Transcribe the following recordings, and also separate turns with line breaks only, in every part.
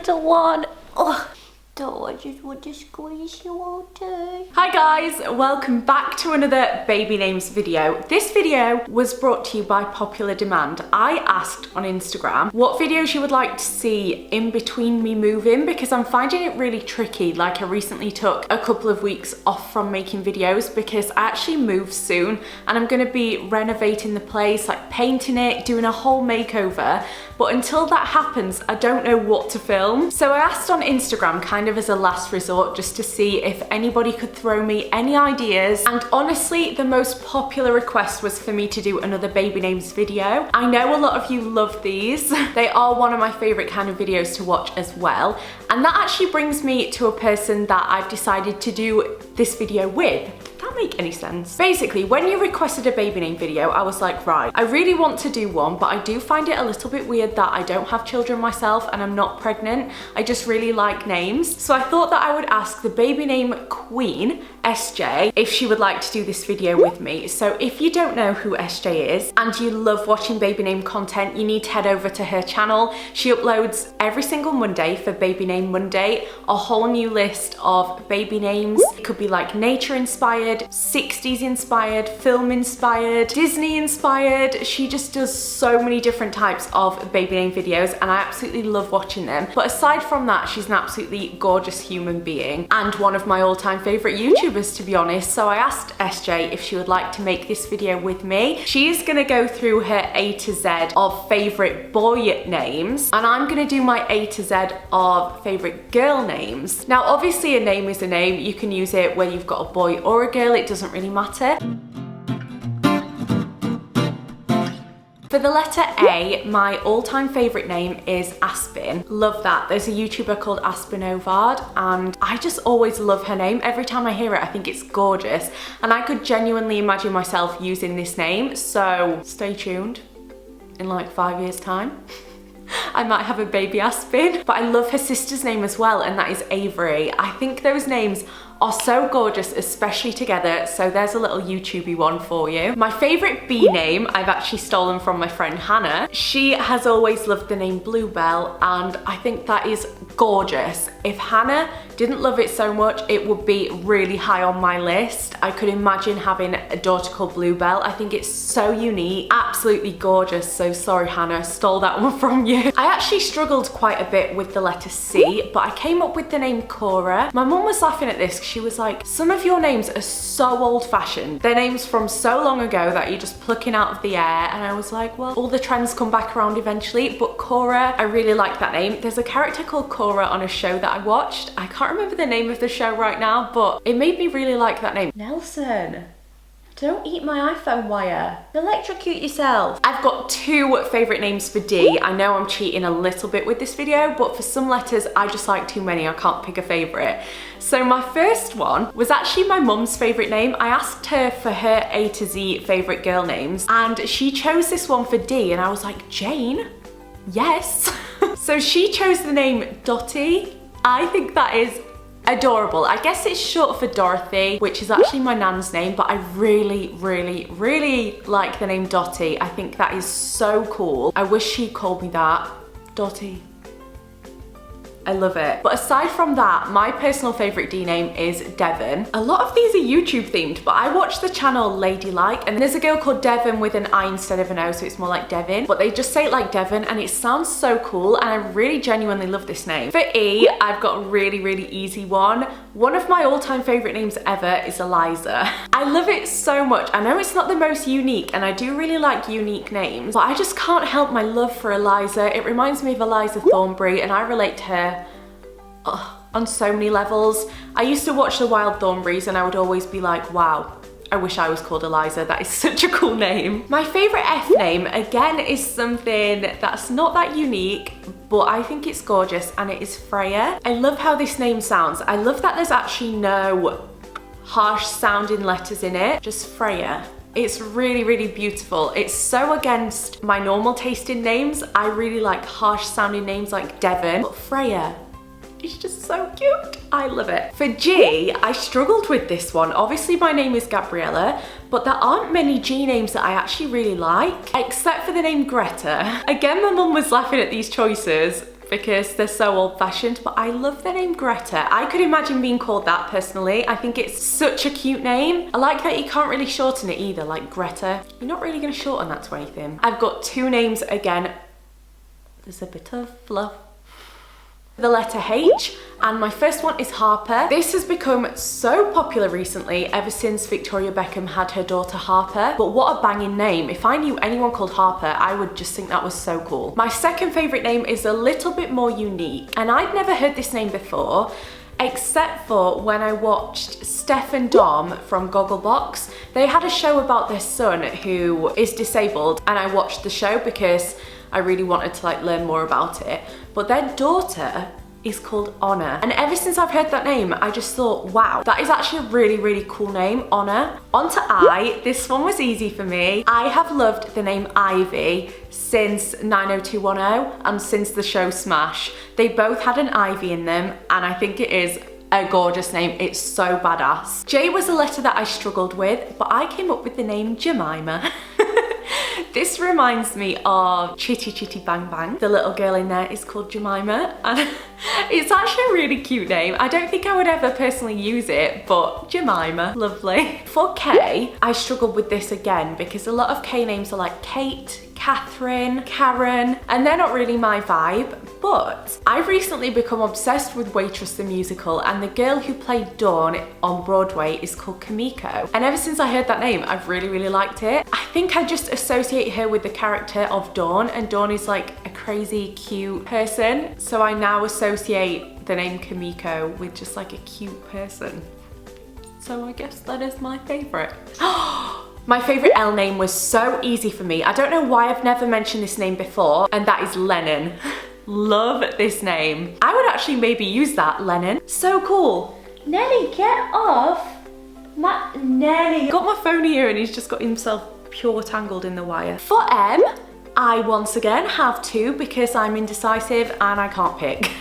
little one. Oh. I just want to squeeze you all day.
Hi guys, welcome back to another baby names video. This video was brought to you by popular demand. I asked on Instagram what videos you would like to see in between me moving because I'm finding it really tricky. Like, I recently took a couple of weeks off from making videos because I actually move soon and I'm going to be renovating the place, like painting it, doing a whole makeover. But until that happens, I don't know what to film. So I asked on Instagram kind of as a last resort just to see if anybody could throw me any ideas. And honestly, the most popular request was for me to do another baby names video. I know a lot of you love these. They are one of my favorite kind of videos to watch as well. And that actually brings me to a person that I've decided to do this video with. That make any sense? Basically, when you requested a baby name video, I was like, right, I really want to do one, but I do find it a little bit weird that I don't have children myself and I'm not pregnant. I just really like names. So I thought that I would ask the baby name queen, SJ, if she would like to do this video with me. So if you don't know who SJ is and you love watching baby name content, you need to head over to her channel. She uploads every single Monday for Baby Name Monday, a whole new list of baby names. It could be like nature inspired, 60s inspired, film inspired, Disney inspired. She just does so many different types of baby name videos and I absolutely love watching them. But aside from that, she's an absolutely gorgeous human being and one of my all-time favorite YouTubers, to be honest. So I asked SJ if she would like to make this video with me. She is gonna go through her A to Z of favorite boy names and I'm gonna do my A to Z of favorite girl names. Now obviously a name is a name. You can use it whether you've got a boy or a girl, it doesn't really matter. For the letter A, my all-time favorite name is Aspen. Love that. There's a YouTuber called Aspen and I just always love her name. Every time I hear it, I think it's gorgeous. And I could genuinely imagine myself using this name, so stay tuned. In like 5 years' time, I might have a baby Aspen. But I love her sister's name as well, and that is Avery. I think those names are so gorgeous, especially together, so there's a little YouTubey one for you. My favorite B name I've actually stolen from my friend Hannah. She has always loved the name Bluebell and I think that is gorgeous. If Hannah didn't love it so much, it would be really high on my list. I could imagine having a daughter called Bluebell. I think it's so unique, absolutely gorgeous. So sorry Hannah, stole that one from you. I actually struggled quite a bit with the letter C, but I came up with the name Cora. My mum was laughing at this. She was like, some of your names are so old-fashioned. They're names from so long ago that you're just plucking out of the air. And I was like, well, all the trends come back around eventually. But Cora, I really like that name. There's a character called Cora on a show that I watched. I can't remember the name of the show right now, but it made me really like that name. Nelson, don't eat my iPhone wire. Electrocute yourself. I've got two favorite names for D. I know I'm cheating a little bit with this video, but for some letters, I just like too many. I can't pick a favorite. So my first one was actually my mum's favorite name. I asked her for her A to Z favorite girl names and she chose this one for D and I was like, Jane? Yes. So she chose the name Dottie. I think that is adorable. I guess it's short for Dorothy, which is actually my nan's name, but I really, really, really like the name Dottie. I think that is so cool. I wish she called me that. Dottie. I love it. But aside from that, my personal favorite D name is Devon. A lot of these are YouTube themed, but I watch the channel Ladylike and there's a girl called Devon with an I instead of an O, so it's more like Devon, but they just say it like Devon and it sounds so cool and I really genuinely love this name. For E, I've got a really, really easy one. One of my all-time favorite names ever is Eliza. I love it so much. I know it's not the most unique and I do really like unique names, but I just can't help my love for Eliza. It reminds me of Eliza Thornberry and I relate to her on so many levels. I used to watch the Wild Thornberrys and I would always be like, wow, I wish I was called Eliza. That is such a cool name. My favorite F name, again, is something that's not that unique, but I think it's gorgeous and it is Freya. I love how this name sounds. I love that there's actually no harsh sounding letters in it, just Freya. It's really, really beautiful. It's so against my normal taste in names. I really like harsh sounding names like Devon, but Freya, it's just so cute. I love it. For G, I struggled with this one. Obviously my name is Gabriella, but there aren't many G names that I actually really like, except for the name Greta. Again, my mum was laughing at these choices. because they're so old-fashioned, but I love the name Greta. I could imagine being called that personally. I think it's such a cute name. I like that you can't really shorten it either, like Greta. You're not really going to shorten that to anything. I've got two names again. There's a bit of fluff. The letter H, and my first one is Harper. This has become so popular recently ever since Victoria Beckham had her daughter Harper, but what a banging name. If I knew anyone called Harper, I would just think that was so cool. My second favourite name is a little bit more unique, and I'd never heard this name before, except for when I watched Steph and Dom from Gogglebox. They had a show about their son who is disabled, and I watched the show because I really wanted to like learn more about it. But their daughter is called Honor. And ever since I've heard that name, I just thought, wow, that is actually a really, really cool name, Honor. On to I. This one was easy for me. I have loved the name Ivy since 90210 and since the show Smash. They both had an Ivy in them, and I think it is a gorgeous name. It's so badass. J was a letter that I struggled with, but I came up with the name Jemima. This reminds me of Chitty Chitty Bang Bang. The little girl in there is called Jemima, and it's actually a really cute name. I don't think I would ever personally use it, but Jemima, lovely. For K, I struggled with this again because a lot of K names are like Kate, Catherine, Karen, and they're not really my vibe. But I've recently become obsessed with Waitress the musical, and the girl who played Dawn on Broadway is called Kimiko. And ever since I heard that name, I've really, really liked it. I think I just associate her with the character of Dawn, and Dawn is like a crazy, cute person. So I now associate the name Kimiko with just like a cute person. So I guess that is my favorite. My favorite L name was so easy for me. I don't know why I've never mentioned this name before, and that is Lenin. Love this name. I would actually maybe use that, Lenin. So cool.
Nelly, get off. Nelly.
Got my phone here and he's just got himself pure tangled in the wire. For M, I once again have two because I'm indecisive and I can't pick.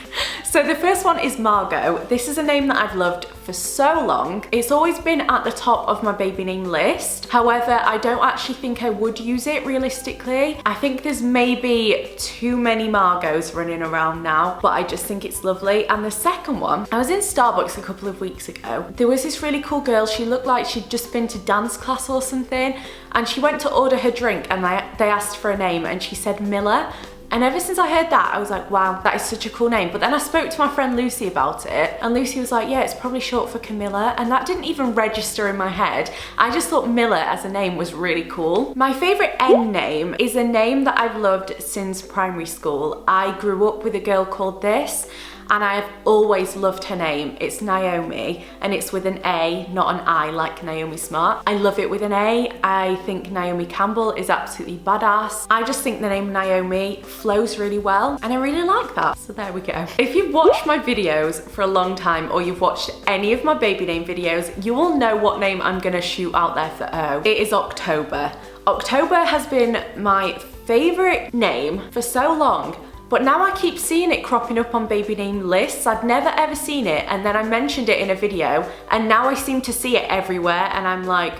So the first one is Margo. This is a name that I've loved for so long. It's always been at the top of my baby name list. However, I don't actually think I would use it realistically. I think there's maybe too many Margos running around now, but I just think it's lovely. And the second one, I was in Starbucks a couple of weeks ago. There was this really cool girl. She looked like she'd just been to dance class or something, and she went to order her drink and they asked for a name and she said Miller. And ever since I heard that, I was like, wow, that is such a cool name. But then I spoke to my friend Lucy about it, and Lucy was like, yeah, it's probably short for Camilla. And that didn't even register in my head. I just thought Miller as a name was really cool. My favorite N name is a name that I've loved since primary school. I grew up with a girl called this, and I have always loved her name. It's Naomi, and it's with an A, not an I, like Naomi Smart. I love it with an A. I think Naomi Campbell is absolutely badass. I just think the name Naomi flows really well, and I really like that. So there we go. If you've watched my videos for a long time, or you've watched any of my baby name videos, you will know what name I'm gonna shoot out there for O. It is October. October has been my favorite name for so long, but now I keep seeing it cropping up on baby name lists. I'd never ever seen it, and then I mentioned it in a video, and now I seem to see it everywhere, and I'm like,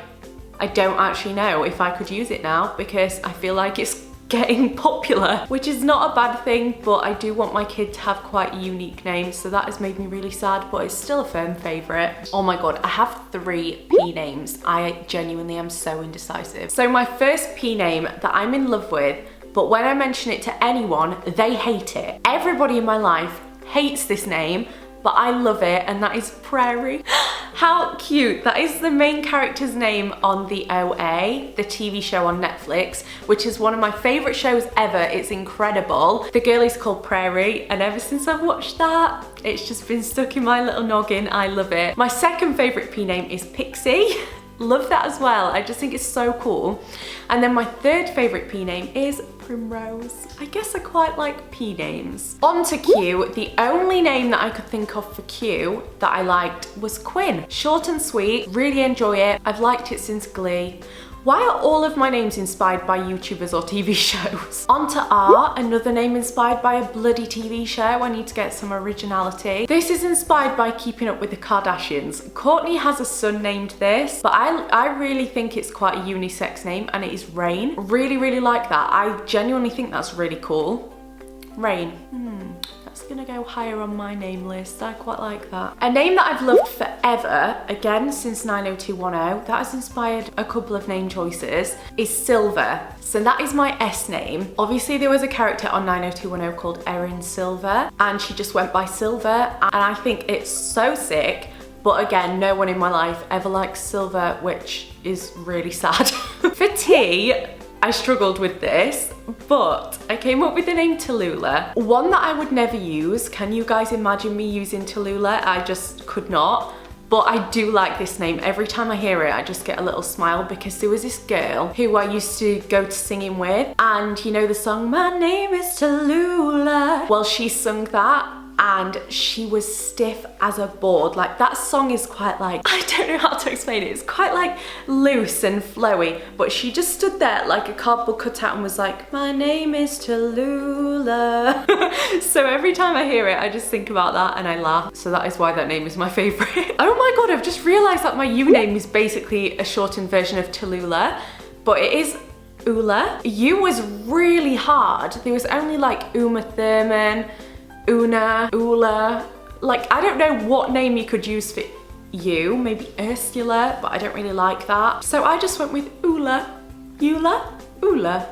I don't actually know if I could use it now because I feel like it's getting popular, which is not a bad thing, but I do want my kid to have quite a unique name, so that has made me really sad, but it's still a firm favourite. Oh my god, I have 3 P names. I genuinely am so indecisive. So my first P name that I'm in love with, but when I mention it to anyone, they hate it. Everybody in my life hates this name, but I love it, and that is Prairie. How cute. That is the main character's name on the OA, the TV show on Netflix, which is one of my favorite shows ever. It's incredible. The girl is called Prairie, and ever since I've watched that, it's just been stuck in my little noggin. I love it. My second favorite P name is Pixie. Love that as well. I just think it's so cool. And then my third favorite P name is Primrose. I guess I quite like P names. On to Q. The only name that I could think of for Q that I liked was Quinn. Short and sweet, really enjoy it. I've liked it since Glee. Why are all of my names inspired by YouTubers or TV shows? On to R, another name inspired by a bloody TV show. I need to get some originality. This is inspired by Keeping Up with the Kardashians. Courtney has a son named this, but I really think it's quite a unisex name, and it is Rain. Really, really like that. I genuinely think that's really cool. Rain. gonna go higher on my name list. I quite like that. A name that I've loved forever, again since 90210, that has inspired a couple of name choices, is Silver. So that is my S name. Obviously there was a character on 90210 called Erin Silver, and she just went by Silver, and I think it's so sick. But again, no one in my life ever likes Silver, which is really sad. For T, I struggled with this, but I came up with the name Tallulah. One that I would never use. Can you guys imagine me using Tallulah? I just could not. But I do like this name. Every time I hear it, I just get a little smile, because there was this girl who I used to go to singing with, and you know the song, My Name is Tallulah? Well, she sung that, and she was stiff as a board. Like, that song is quite like, I don't know how to explain it. It's quite like loose and flowy, but she just stood there like a cardboard cutout and was like, my name is Tallulah. So every time I hear it, I just think about that and I laugh. So that is why that name is my favorite. Oh my God, I've just realized that my U name is basically a shortened version of Tallulah, but it is Ula. U was really hard. There was only like Uma Thurman, Una, Ula, like I don't know what name you could use for you, maybe Ursula, but I don't really like that. So I just went with Ula, Eula, Ula.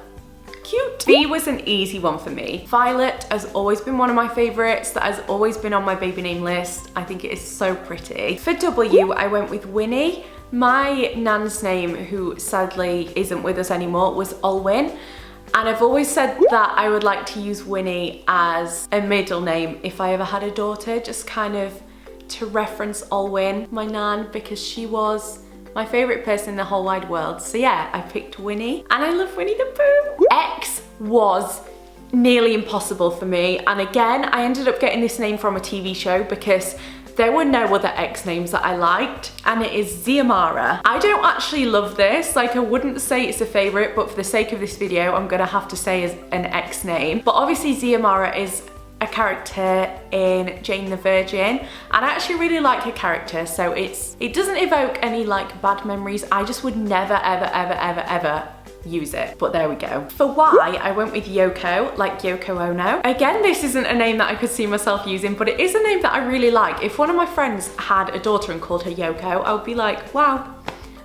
Cute. V was an easy one for me. Violet has always been one of my favorites, that has always been on my baby name list. I think it is so pretty. For W, I went with Winnie. My nan's name, who sadly isn't with us anymore, was Olwyn. And I've always said that I would like to use Winnie as a middle name if I ever had a daughter, just kind of to reference Olwyn, my nan, because she was my favourite person in the whole wide world. So yeah, I picked Winnie, and I love Winnie the Pooh. X was nearly impossible for me, and again, I ended up getting this name from a TV show because there were no other X names that I liked, and it is Xiomara. I don't actually love this, like I wouldn't say it's a favourite, but for the sake of this video, I'm gonna have to say as an X name. But obviously Xiomara is a character in Jane the Virgin, and I actually really like her character, so it doesn't evoke any like bad memories. I just would never ever use it, but there we go. For Y, I went with Yoko, like Yoko Ono. Again, this isn't a name that I could see myself using, but it is a name that I really like. If one of my friends had a daughter and called her Yoko, I would be like, wow,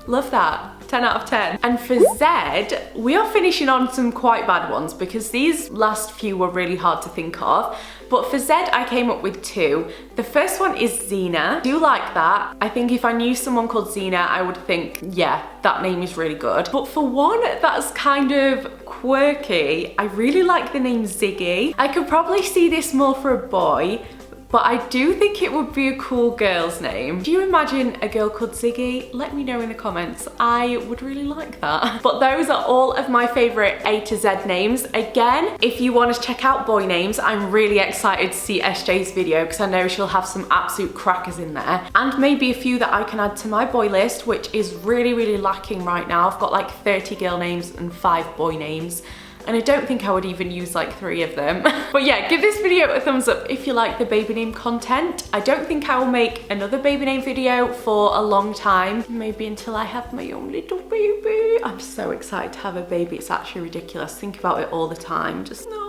love that. 10 out of 10. And for Z, we are finishing on some quite bad ones because these last few were really hard to think of. But for Z, I came up with two. The first one is Xena. I do like that. I think if I knew someone called Xena, I would think, yeah, that name is really good. But for one that's kind of quirky, I really like the name Ziggy. I could probably see this more for a boy, but I do think it would be a cool girl's name. Do you imagine a girl called Ziggy? Let me know in the comments. I would really like that. But those are all of my favorite A to Z names. Again, if you want to check out boy names, I'm really excited to see SJ's video because I know she'll have some absolute crackers in there. And maybe a few that I can add to my boy list, which is really lacking right now. I've got like 30 girl names and 5 boy names, and I don't think I would even use like 3 of them. But yeah, give this video a thumbs up if you like the baby name content. I don't think I will make another baby name video for a long time, maybe until I have my own little baby. I'm so excited to have a baby, it's actually ridiculous. Think about it all the time, just no.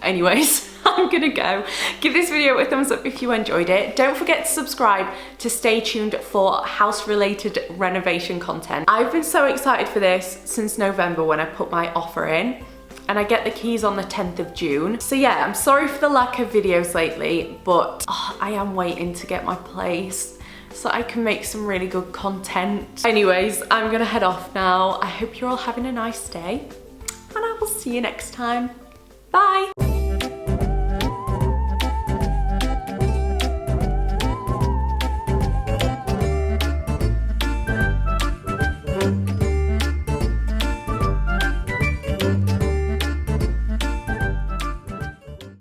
Anyways, I'm gonna go. Give this video a thumbs up if you enjoyed it. Don't forget to subscribe to stay tuned for house related renovation content. I've been so excited for this since November when I put my offer in, and I get the keys on the 10th of June. So yeah, I'm sorry for the lack of videos lately, but I am waiting to get my place so I can make some really good content. Anyways, I'm gonna head off now. I hope you're all having a nice day, and I will see you next time. Bye.